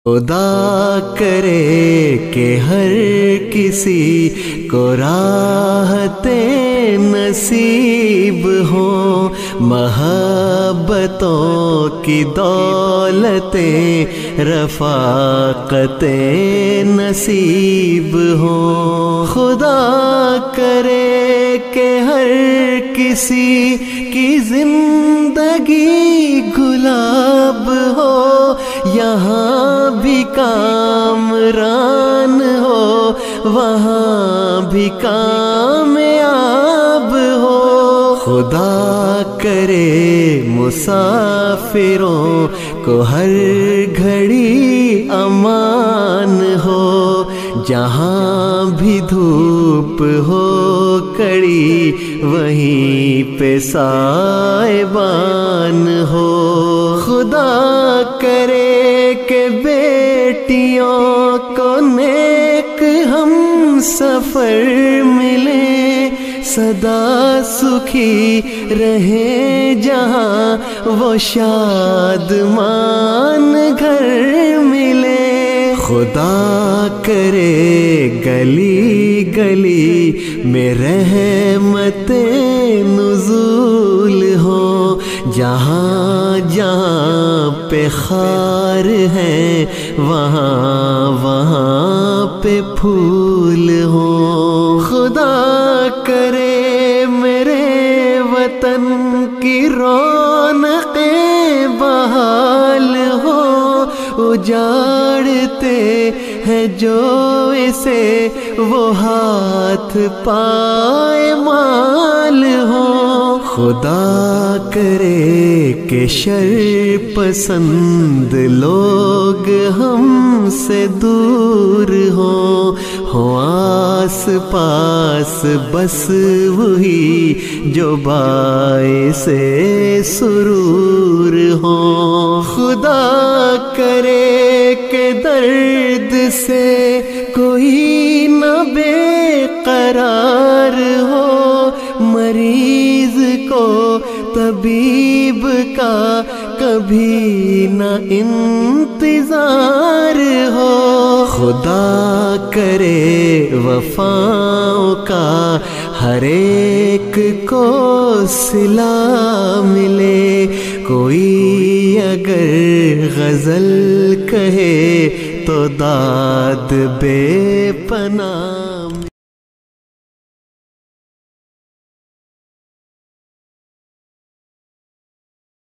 خدا کرے کہ ہر کسی کو راحت نصیب ہو، محبتوں کی دولتیں رفاقتیں نصیب ہو۔ خدا کرے کہ ہر کسی کی زندگی گلاب ہو، یہاں بھی کامران ہو، وہاں بھی کامیاب ہو۔ خدا کرے مسافروں کو ہر گھڑی امان ہو، جہاں بھی دھوپ ہو کڑی وہیں پہ سائبان ہو۔ خدا کرے کہ بیٹیوں کو نیک ہم سفر ملے، سدا سکھی رہے جہاں وہ شادمان گھر ملے۔ خدا کرے گلی گلی میں رحمت نزول ہو، جہاں جہاں پہ خار ہے وہاں وہاں پہ پھول ہو۔ خدا کرے میرے وطن کی رونقیں بحال ہو، اجاڑتے ہیں جو اسے وہ ہاتھ پائمال ہو۔ خدا کرے کہ شر پسند لوگ ہم سے دور ہو آس پاس بس وہی جو باعث سرور ہو۔ خدا کرے کہ درد سے کوئی نہ بے قرار ہو، مریض کو طبیب کا کبھی نہ انتظار ہو۔ خدا کرے وفاؤں کا ہر ایک کو صلہ ملے، کوئی اگر غزل کہے تو داد بے پناہ